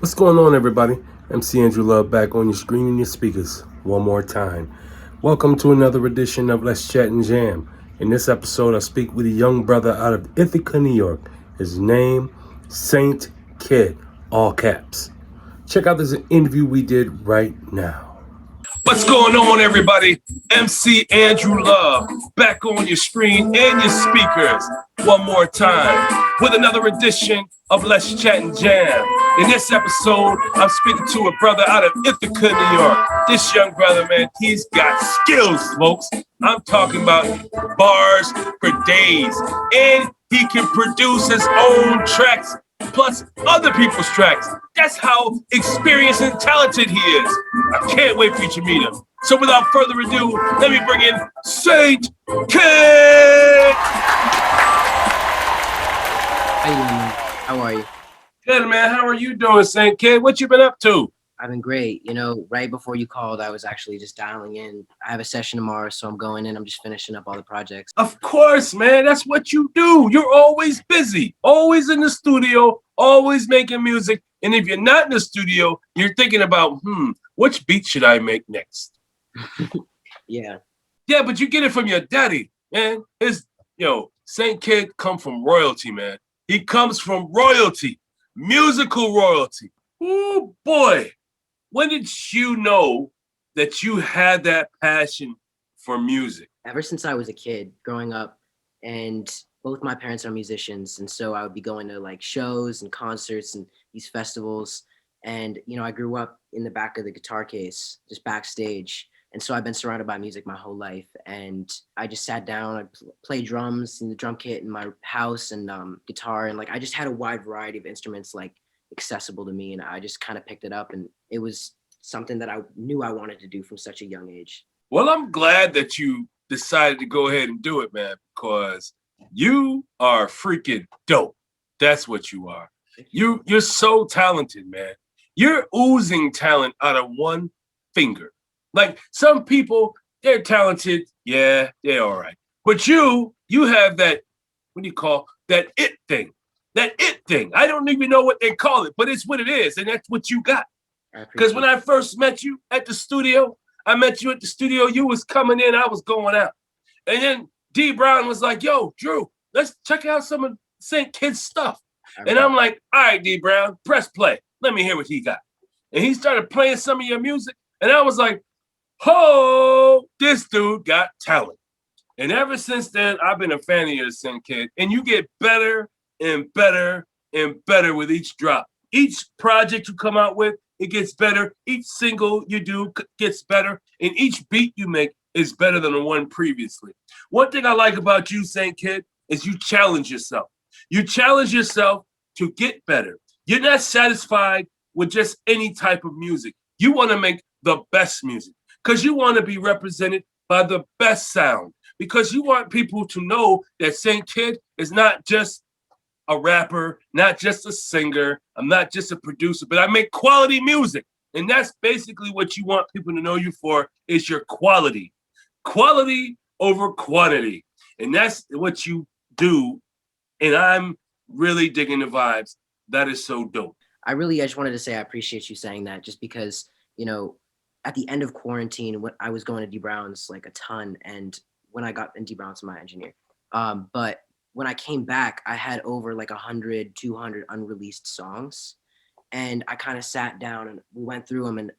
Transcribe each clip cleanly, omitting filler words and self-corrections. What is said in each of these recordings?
What's going on, everybody? MC Andrew Love back on your screen and your speakers one more time. Welcome to another edition of Let's Chat and Jam. In this episode, I speak with a young brother out of Ithaca, New York. His name, SAINTKID, all caps. Check out this interview we did right now. What's going on, everybody? MC Andrew Love back on your screen and your speakers one more time with another edition of Let's Chat and Jam. In this episode, I'm speaking to a brother out of Ithaca, New York. This young brother, man, he's got skills, folks. I'm talking about bars for days. And he can produce his own tracks, plus other people's tracks. That's how experienced and talented he is. I can't wait for you to meet him. So without further ado, let me bring in SAINTKID! How you doing, man? How are you? Good, man. How are you doing, SAINTKID? What you been up to? I've been great. You know, right before you called, I was actually just dialing in. I have a session tomorrow, so I'm going in. I'm just finishing up all the projects. Of course, man. That's what you do. You're always busy, always in the studio, always making music. And if you're not in the studio, you're thinking about, which beat should I make next? Yeah. Yeah, but you get it from your daddy, man. SAINTKID come from royalty, man. He comes from royalty, musical royalty. Oh, boy. When did you know that you had that passion for music? Ever since I was a kid growing up, and both my parents are musicians, and so I would be going to like shows and concerts and these festivals. And, you know, I grew up in the back of the guitar case, just backstage. And so I've been surrounded by music my whole life. And I just sat down, I played drums in the drum kit in my house and guitar. And like, I just had a wide variety of instruments like accessible to me. And I just kind of picked it up, and it was something that I knew I wanted to do from such a young age. Well, I'm glad that you decided to go ahead and do it, man, because you are freaking dope. That's what you are. You're so talented, man. You're oozing talent out of one finger. Like some people, they're talented. Yeah, they're all right. But you have that, what do you call that it thing? That it thing. I don't even know what they call it, but it's what it is. And that's what you got. Because when I first met you at the studio, you was coming in, I was going out. And then D Brown was like, yo, Drew, let's check out some of SAINTKID's stuff. And I'm like, all right, D Brown, press play. Let me hear what he got. And he started playing some of your music. And I was like, oh, this dude got talent. And ever since then, I've been a fan of yours, SAINTKID. And you get better and better and better with each drop. Each project you come out with, it gets better. Each single you do gets better. And each beat you make is better than the one previously. One thing I like about you, SAINTKID, is you challenge yourself. You challenge yourself to get better. You're not satisfied with just any type of music. You want to make the best music because you want to be represented by the best sound, because you want people to know that SAINTKID is not just a rapper, not just a singer. I'm not just a producer, but I make quality music. And that's basically what you want people to know you for, is your quality. Quality over quantity. And that's what you do. And I'm really digging the vibes. That is so dope. I just wanted to say I appreciate you saying that, just because, you know, at the end of quarantine, when I was going to D Brown's like a ton, and when I got, and D Brown's my engineer, but when I came back, I had over like 100, 200 unreleased songs. And I kind of sat down and we went through them, and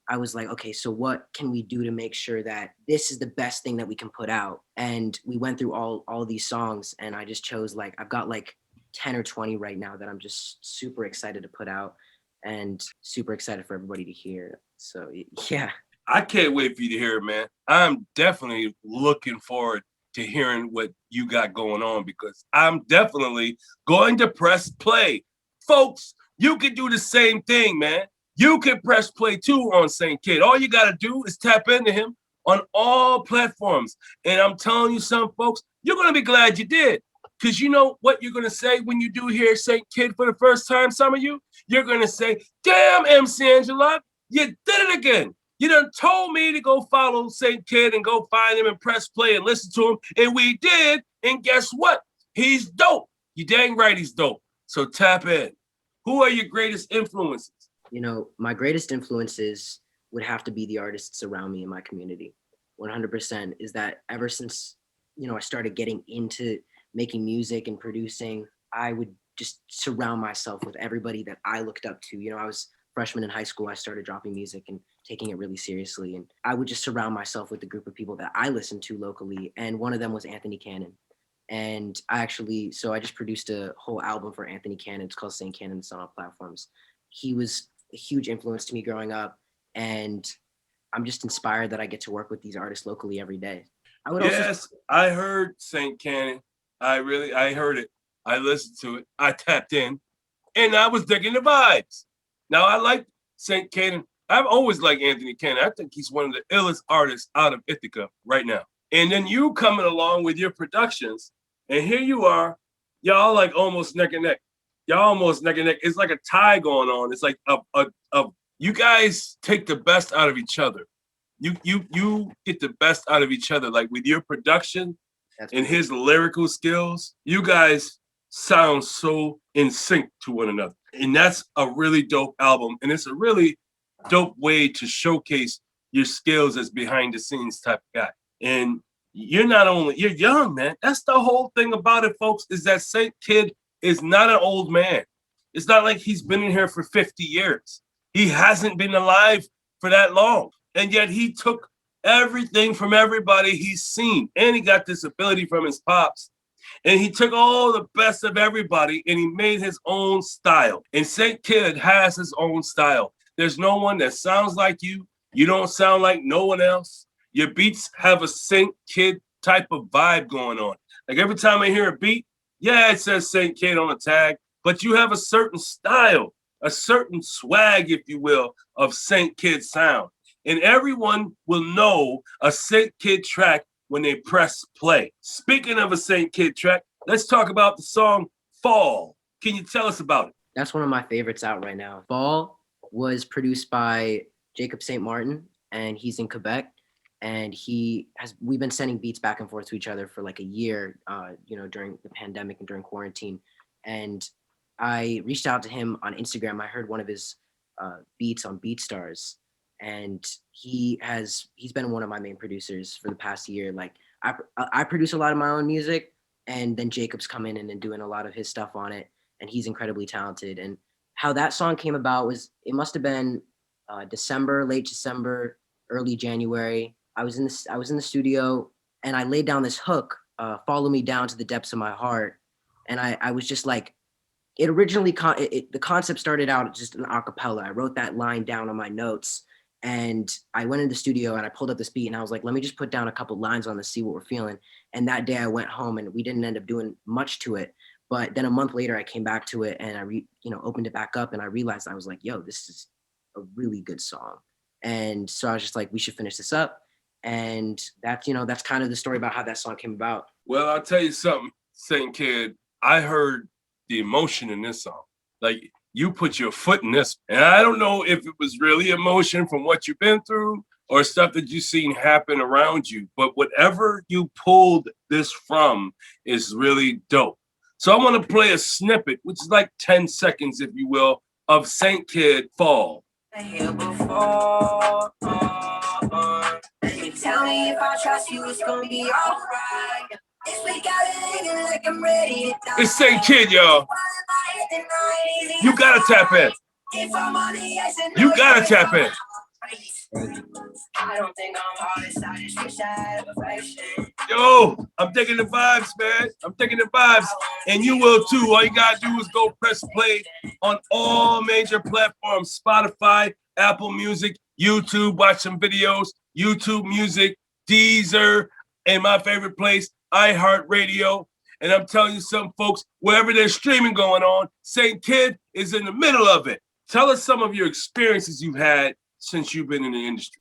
I was like, okay, so what can we do to make sure that this is the best thing that we can put out? And we went through all of these songs, and I just chose like, I've got like 10 or 20 right now that I'm just super excited to put out and super excited for everybody to hear. So yeah. I can't wait for you to hear it, man. I'm definitely looking forward to hearing what you got going on, because I'm definitely going to press play. Folks, you can do the same thing, man. You can press play too on SAINTKID. All you got to do is tap into him on all platforms. And I'm telling you something, folks, you're going to be glad you did. Because you know what you're going to say when you do hear SAINTKID for the first time, some of you? You're going to say, damn, MC Angela, you did it again. You done told me to go follow SAINTKID and go find him and press play and listen to him. And we did. And guess what? He's dope. You dang right he's dope. So tap in. Who are your greatest influences? You know, my greatest influences would have to be the artists around me in my community. 100% is that ever since, you know, I started getting into making music and producing, I would just surround myself with everybody that I looked up to. You know, I was freshman in high school, I started dropping music and taking it really seriously. And I would just surround myself with a group of people that I listened to locally. And one of them was Anthony Cannon. And so I just produced a whole album for Anthony Cannon. It's called St. Cannon. It's on all platforms. He was a huge influence to me growing up. And I'm just inspired that I get to work with these artists locally every day. I would also Yes, I heard St. Cannon. I heard it. I listened to it. I tapped in, and I was digging the vibes. Now I like St. Cannon. I've always liked Anthony Cannon. I think he's one of the illest artists out of Ithaca right now. And then you coming along with your productions, and here you are, y'all like almost neck and neck. Y'all almost neck and neck. It's like a tie going on. It's like you guys take the best out of each other. You get the best out of each other. Like with your production and his lyrical skills, you guys sound so in sync to one another. And that's a really dope album. And it's a really dope way to showcase your skills as behind the scenes type of guy. And you're young, man. That's the whole thing about it, folks, is that SAINTKID is not an old man. It's not like he's been in here for 50 years. He hasn't been alive for that long. And yet he took everything from everybody he's seen. And he got this ability from his pops. And he took all the best of everybody and he made his own style. And SAINTKID has his own style. There's no one that sounds like you. You don't sound like no one else. Your beats have a SAINTKID type of vibe going on. Like every time I hear a beat, yeah, it says SAINTKID on the tag, but you have a certain style, a certain swag, if you will, of SAINTKID sound. And everyone will know a SAINTKID track when they press play. Speaking of a SAINTKID track, let's talk about the song Fall. Can you tell us about it? That's one of my favorites out right now. Fall was produced by Jacob St. Martin, and he's in Quebec. And we've been sending beats back and forth to each other for like a year, during the pandemic and during quarantine. And I reached out to him on Instagram. I heard one of his beats on BeatStars, and he's been one of my main producers for the past year. Like I produce a lot of my own music, and then Jacob's come in and doing a lot of his stuff on it, and he's incredibly talented. And how that song came about was, it must have been late December, early January. I was in the studio, and I laid down this hook, "Follow Me Down to the Depths of My Heart," and I was just like, it originally the concept started out just an acapella. I wrote that line down on my notes, and I went into the studio and I pulled up this beat, and I was like, let me just put down a couple lines on this, see what we're feeling. And that day I went home, and we didn't end up doing much to it. But then a month later I came back to it, and I opened it back up, and I realized, I was like, yo, this is a really good song. And so I was just like, we should finish this up. And that's kind of the story about how that song came about. Well, I'll tell you something, SAINTKID. I heard the emotion in this song. Like, you put your foot in this. And I don't know if it was really emotion from what you've been through or stuff that you've seen happen around you, but whatever you pulled this from is really dope. So I want to play a snippet, which is like 10 seconds, if you will, of SAINTKID Fall. Here before. Tell me if I trust you, it's gonna be alright. It's SAINTKID, y'all. You gotta tap in. You gotta tap in. I don't think I'm honest, I just wish I had affection. Yo, I'm taking the vibes, man. I'm taking the vibes. And you will too. All you gotta do is go press play on all major platforms: Spotify, Apple Music, YouTube, watch some videos, YouTube Music, Deezer, and my favorite place, iHeartRadio. And I'm telling you something, folks, wherever there's streaming going on, SAINTKID is in the middle of it. Tell us some of your experiences you've had since you've been in the industry.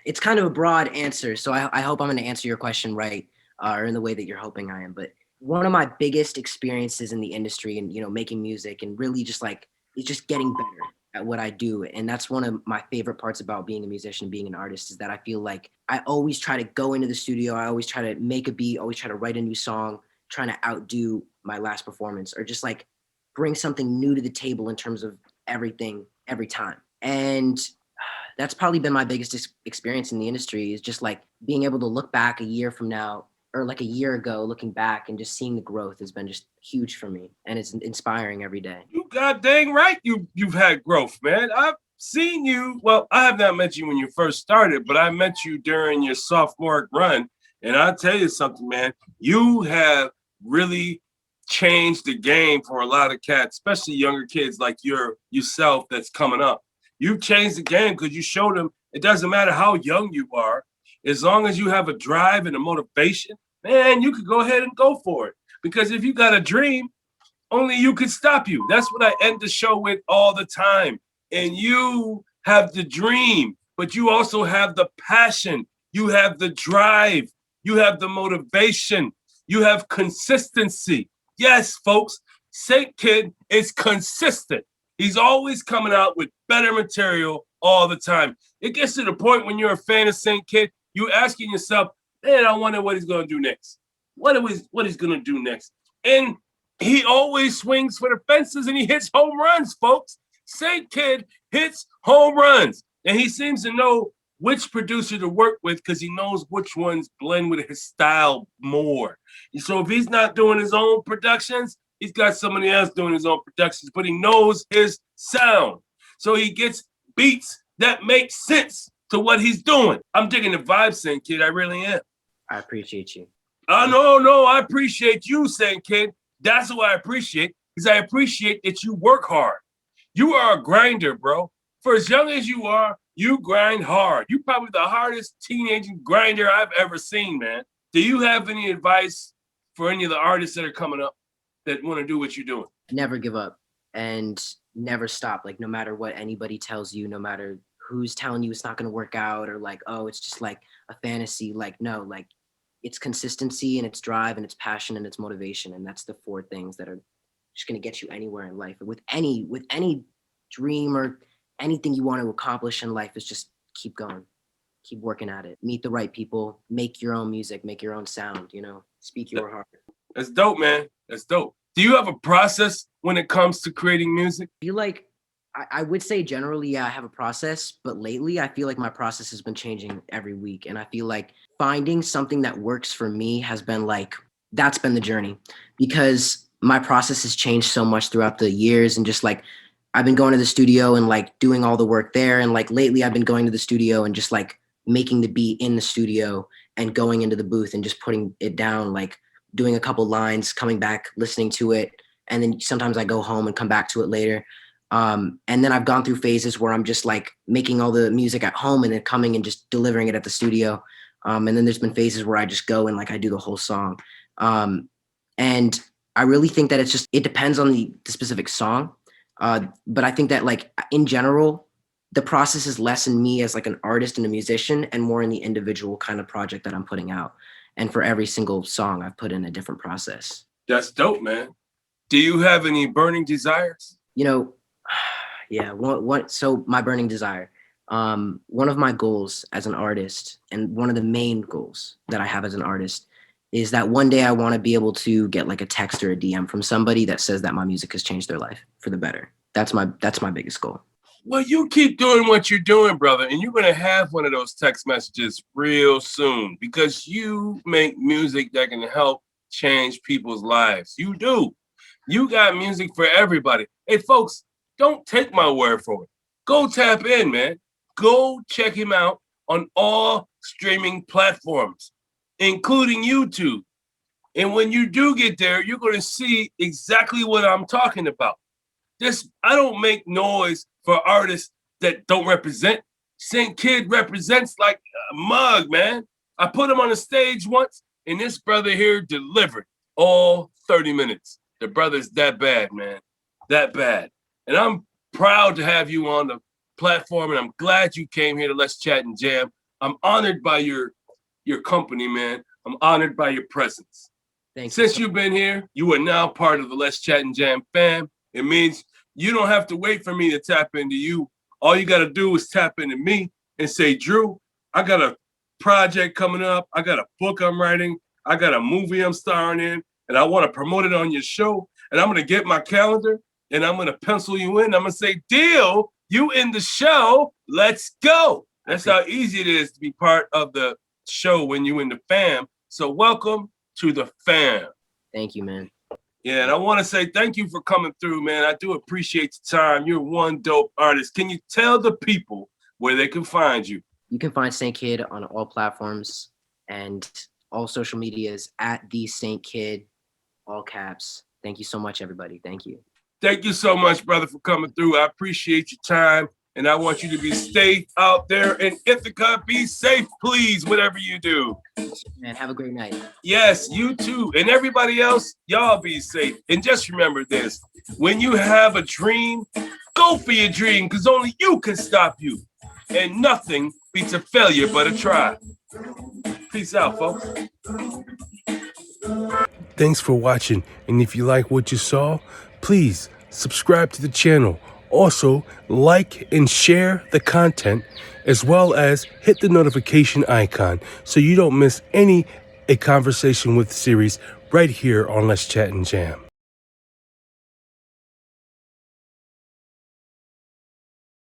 It's kind of a broad answer, so I hope I'm going to answer your question right, or in the way that you're hoping I am. But one of my biggest experiences in the industry and, making music and really just getting better at what I do. And that's one of my favorite parts about being a musician, being an artist, is that I feel like I always try to go into the studio. I always try to make a beat, always try to write a new song, trying to outdo my last performance, or just like bring something new to the table in terms of everything every time. And that's probably been my biggest experience in the industry, is just like being able to look back a year from now, or like a year ago, looking back and just seeing the growth has been just huge for me. And it's inspiring every day. You god dang right you've had growth, man. I've seen you. Well, I have not met you when you first started, but I met you during your sophomore run. And I'll tell you something, man. You have really changed the game for a lot of cats, especially younger kids like yourself that's coming up. You've changed the game because you showed them it doesn't matter how young you are, as long as you have a drive and a motivation, man, you could go ahead and go for it. Because if you got a dream, only you could stop you. That's what I end the show with all the time. And you have the dream, but you also have the passion. You have the drive. You have the motivation. You have consistency. Yes, folks, SAINTKID is consistent. He's always coming out with better material all the time. It gets to the point when you're a fan of SAINTKID, you're asking yourself, man, I wonder what he's going to do next. What he's going to do next. And he always swings for the fences and he hits home runs, folks. SAINTKID hits home runs. And he seems to know which producer to work with because he knows which ones blend with his style more. So if he's not doing his own productions, he's got somebody else doing his own productions, but he knows his sound. So he gets beats that make sense to what he's doing. I'm digging the vibe, SAINTKID. I really am. I appreciate you. No, I appreciate you, SAINTKID. That's what I appreciate, because I appreciate that you work hard. You are a grinder, bro. For as young as you are, you grind hard. You're probably the hardest teenage grinder I've ever seen, man. Do you have any advice for any of the artists that are coming up that want to do what you're doing? Never give up and never stop. Like, no matter what anybody tells you, no matter who's telling you it's not going to work out, or like, oh, it's just like a fantasy. Like, no, like it's consistency and it's drive and it's passion and it's motivation. And that's the four things that are just going to get you anywhere in life. With any dream or anything you want to accomplish in life, is just keep going, keep working at it, meet the right people, make your own music, make your own sound, speak your heart. That's dope, man. That's dope. Do you have a process when it comes to creating music? I feel like I would say generally, yeah, I have a process, but lately I feel like my process has been changing every week. And I feel like finding something that works for me has been that's been the journey, because my process has changed so much throughout the years. And just like, I've been going to the studio and like doing all the work there. And like lately I've been going to the studio and just like making the beat in the studio and going into the booth and just putting it down, like doing a couple lines, coming back, listening to it. And then sometimes I go home and come back to it later. And then I've gone through phases where I'm just like making all the music at home and then coming and just delivering it at the studio. And then there's been phases where I just go and like I do the whole song. And I really think that it depends on the specific song. But I think that like in general, the process is less in me as like an artist and a musician and more in the individual kind of project that I'm putting out. And for every single song, I've put in a different process. That's dope, man. Do you have any burning desires? Yeah. So my burning desire, one of my goals as an artist, and one of the main goals that I have as an artist, is that one day I want to be able to get like a text or a DM from somebody that says that my music has changed their life for the better. That's my biggest goal. Well, you keep doing what you're doing, brother, and you're going to have one of those text messages real soon, because you make music that can help change people's lives. You do. You got music for everybody. Hey, folks, don't take my word for it. Go tap in, man. Go check him out on all streaming platforms, including YouTube. And when you do get there, you're going to see exactly what I'm talking about. I don't make noise for artists that don't represent. SAINTKID represents like a mug, man. I put him on the stage once, and this brother here delivered all 30 minutes. The brother's that bad, man. That bad. And I'm proud to have you on the platform, and I'm glad you came here to Let's Chat and Jam. I'm honored by your company, man. I'm honored by your presence. Thanks. Since you've been here, you are now part of the Let's Chat and Jam fam. It means you don't have to wait for me to tap into you. All you got to do is tap into me and say, Drew, I got a project coming up. I got a book I'm writing. I got a movie I'm starring in, and I want to promote it on your show. And I'm going to get my calendar, and I'm going to pencil you in. I'm going to say, deal, you in the show. Let's go. That's how easy it is to be part of the show when you in the fam. So welcome to the fam. Thank you, man. Yeah, and I want to say thank you for coming through, man. I do appreciate the time. You're one dope artist. Can you tell the people where they can find you? You can find SAINTKID on all platforms and all social medias at the SAINTKID, all caps. Thank you so much, everybody. Thank you. Thank you so much, brother, for coming through. I appreciate your time, and I want you to be safe out there in Ithaca. Be safe, please, whatever you do. Man, have a great night. Yes, you too. And everybody else, y'all be safe. And just remember this, when you have a dream, go for your dream, because only you can stop you. And nothing beats a failure but a try. Peace out, folks. Thanks for watching. And if you like what you saw, please subscribe to the channel. Also, like and share the content, as well as hit the notification icon so you don't miss any A Conversation with series right here on Let's Chat and Jam.